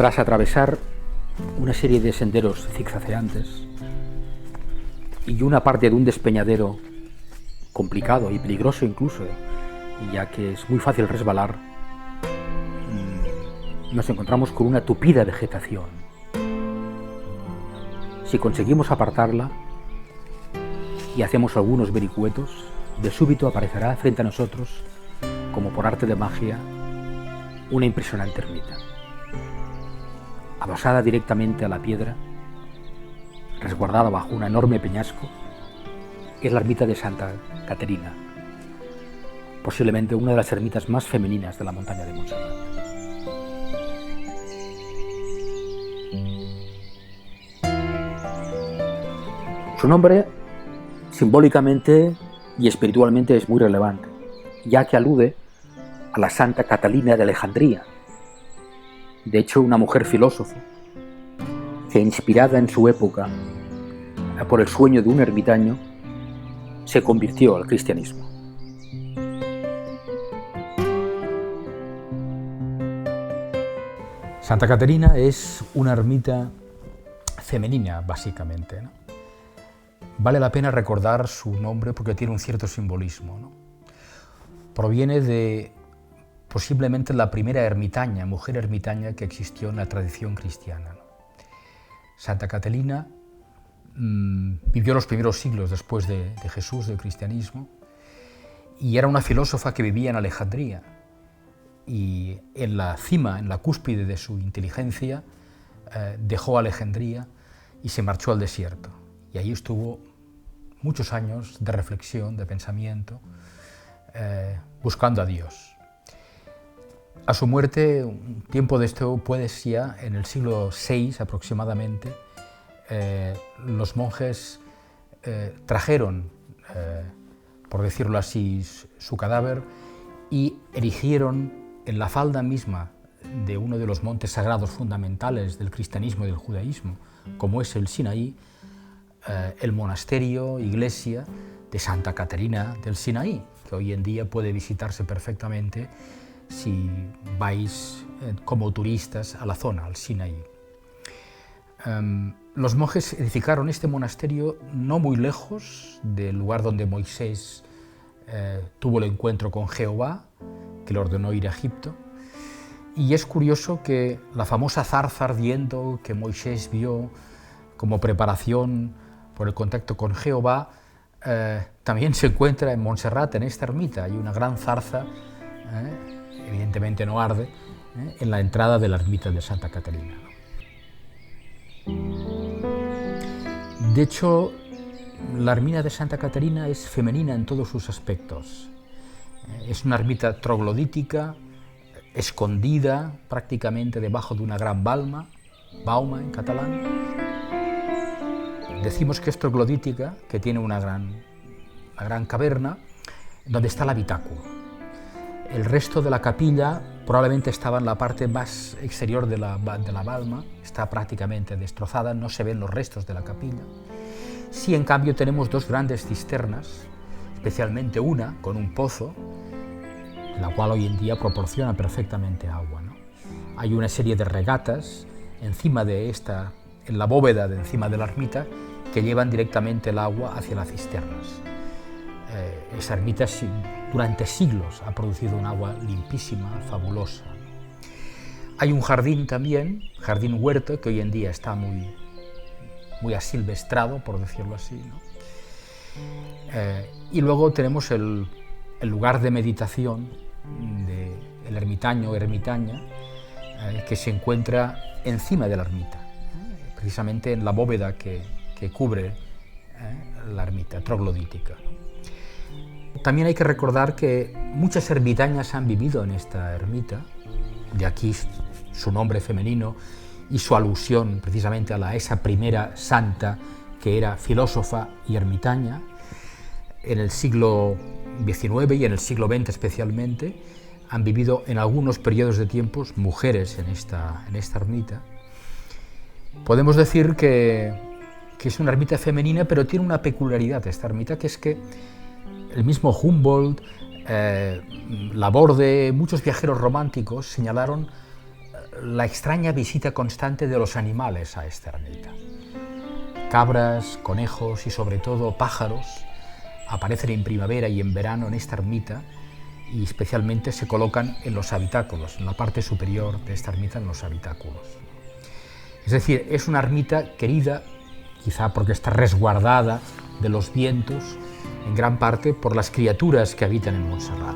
Tras atravesar una serie de senderos zigzagueantes y una parte de un despeñadero complicado y peligroso incluso, ya que es muy fácil resbalar, nos encontramos con una tupida vegetación. Si conseguimos apartarla y hacemos algunos vericuetos, de súbito aparecerá frente a nosotros, como por arte de magia, una impresionante ermita. Adosada directamente a la piedra, resguardada bajo un enorme peñasco, es la ermita de Santa Caterina, posiblemente una de las ermitas más femeninas de la montaña de Montserrat. Su nombre, simbólicamente y espiritualmente, es muy relevante, ya que alude a la Santa Catalina de Alejandría. De hecho, una mujer filósofa que, inspirada en su época por el sueño de un ermitaño, se convirtió al cristianismo. Santa Caterina es una ermita femenina, básicamente, ¿no? Vale la pena recordar su nombre porque tiene un cierto simbolismo, ¿no? Proviene de posiblemente la primera ermitaña, mujer ermitaña que existió en la tradición cristiana, ¿no? Santa Caterina vivió los primeros siglos después de Jesús, del cristianismo, y era una filósofa que vivía en Alejandría. Y en la cima, en la cúspide de su inteligencia, dejó Alejandría y se marchó al desierto. Y ahí estuvo muchos años de reflexión, de pensamiento, buscando a Dios. A su muerte, un tiempo después, ya en el siglo VI aproximadamente, los monjes trajeron, por decirlo así, su cadáver y erigieron en la falda misma de uno de los montes sagrados fundamentales del cristianismo y del judaísmo, como es el Sinaí, el monasterio, iglesia de Santa Caterina del Sinaí, que hoy en día puede visitarse perfectamente si vais como turistas a la zona, al Sinaí. Los monjes edificaron este monasterio no muy lejos del lugar donde Moisés tuvo el encuentro con Jehová, que le ordenó ir a Egipto. Y es curioso que la famosa zarza ardiendo que Moisés vio como preparación por el contacto con Jehová, también se encuentra en Montserrat, en esta ermita. Hay una gran zarza, evidentemente no arde, en la entrada de la ermita de Santa Caterina. De hecho, la ermita de Santa Caterina es femenina en todos sus aspectos. Es una ermita troglodítica, escondida prácticamente debajo de una gran bauma en catalán. Decimos que es troglodítica, que tiene una gran caverna donde está el habitáculo. El resto de la capilla probablemente estaba en la parte más exterior de la balma, está prácticamente destrozada, no se ven los restos de la capilla. Sí, en cambio, tenemos dos grandes cisternas, especialmente una con un pozo, la cual hoy en día proporciona perfectamente agua, ¿no? Hay una serie de regatas encima de esta, en la bóveda de encima de la ermita, que llevan directamente el agua hacia las cisternas. Esa ermita durante siglos ha producido un agua limpísima, fabulosa. Hay un jardín también, jardín huerto, que hoy en día está muy asilvestrado, por decirlo así, ¿no? Y luego tenemos el lugar de meditación del ermitaño o ermitaña, que se encuentra encima de la ermita, precisamente en la bóveda que cubre la ermita troglodítica. También hay que recordar que muchas ermitañas han vivido en esta ermita, de aquí su nombre femenino y su alusión precisamente a esa primera santa que era filósofa y ermitaña. En el siglo XIX y en el siglo XX especialmente han vivido en algunos periodos de tiempos mujeres en esta ermita. Podemos decir que es una ermita femenina, pero tiene una peculiaridad esta ermita, que es que el mismo Humboldt, Laborde, muchos viajeros románticos señalaron la extraña visita constante de los animales a esta ermita. Cabras, conejos y sobre todo pájaros aparecen en primavera y en verano en esta ermita y especialmente se colocan en los habitáculos, en la parte superior de esta ermita, en los habitáculos. Es decir, es una ermita querida, quizá porque está resguardada de los vientos, en gran parte por las criaturas que habitan en Montserrat.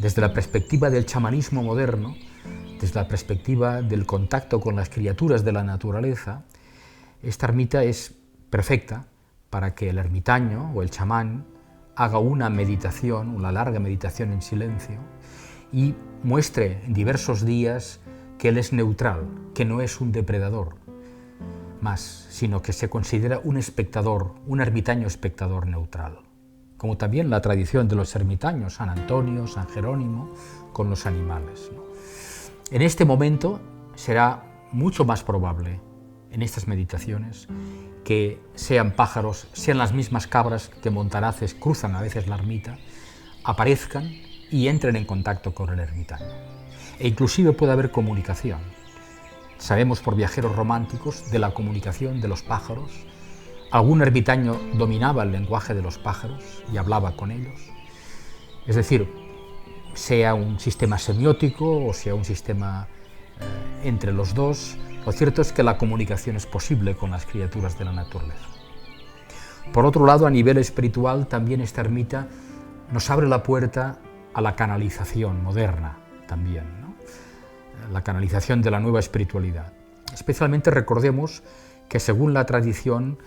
Desde la perspectiva del chamanismo moderno, desde la perspectiva del contacto con las criaturas de la naturaleza, esta ermita es perfecta para que el ermitaño o el chamán haga una meditación, una larga meditación en silencio, y muestre en diversos días que él es neutral, que no es un depredador más, sino que se considera un espectador, un ermitaño espectador neutral. Como también la tradición de los ermitaños, San Antonio, San Jerónimo, con los animales, ¿no? En este momento será mucho más probable, en estas meditaciones, que sean pájaros, sean las mismas cabras que montaraces cruzan a veces la ermita, aparezcan y entren en contacto con el ermitaño. E inclusive puede haber comunicación. Sabemos por viajeros románticos de la comunicación de los pájaros. Algún ermitaño dominaba el lenguaje de los pájaros y hablaba con ellos. Es decir, sea un sistema semiótico o sea un sistema entre los dos, lo cierto es que la comunicación es posible con las criaturas de la naturaleza. Por otro lado, a nivel espiritual, también esta ermita nos abre la puerta a la canalización moderna también, ¿no? La canalización de la nueva espiritualidad. Especialmente recordemos que según la tradición,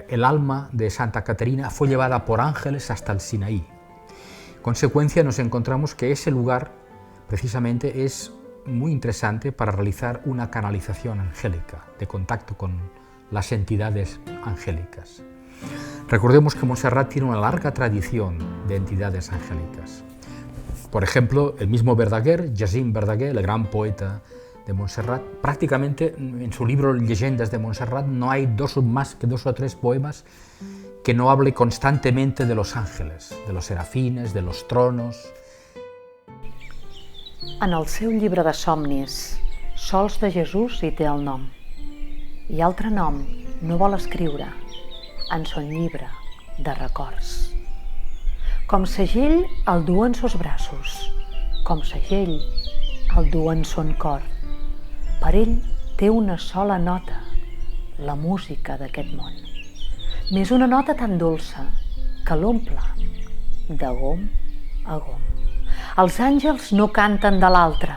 el alma de Santa Caterina fue llevada por ángeles hasta el Sinaí. En consecuencia, nos encontramos que ese lugar precisamente es muy interesante para realizar una canalización angélica, de contacto con las entidades angélicas. Recordemos que Montserrat tiene una larga tradición de entidades angélicas. Por ejemplo, el mismo Verdaguer, Jacint Verdaguer, el gran poeta de Montserrat, prácticamente en su libro Leyendas de Montserrat no hay más que 2 o 3 poemas que no hable constantemente de los ángeles, de los serafines, de los tronos. En el seu llibre de somnis, Sols de Jesús hi té el nom. I altre nom no vol escriure en son llibre de records. Com segell el du en sos braços, com segell el du en son cor. Per ell té una sola nota, la música d'aquest món. Més una nota tan dolça que l'omple de gom a gom. Els àngels no canten de l'altre,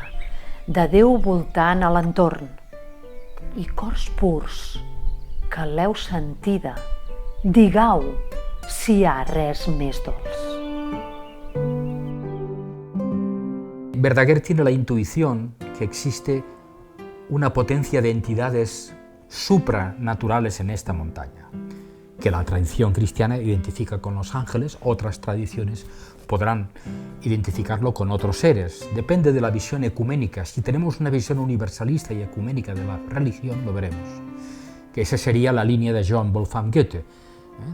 de Déu voltant a l'entorn. I cors purs, que l'heu sentida, digueu si hi ha res més dolç. Verdaguer tiene la intuición que existe una potencia de entidades supranaturales en esta montaña, que la tradición cristiana identifica con los ángeles, otras tradiciones podrán identificarlo con otros seres. Depende de la visión ecuménica. Si tenemos una visión universalista y ecuménica de la religión, lo veremos. Que esa sería la línea de Johann Wolfgang Goethe.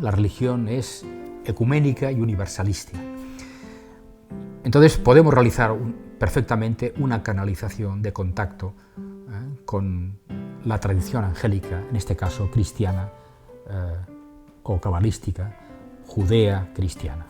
La religión es ecuménica y universalista. Entonces podemos realizar perfectamente una canalización de contacto con la tradición angélica, en este caso cristiana o cabalística, judea cristiana.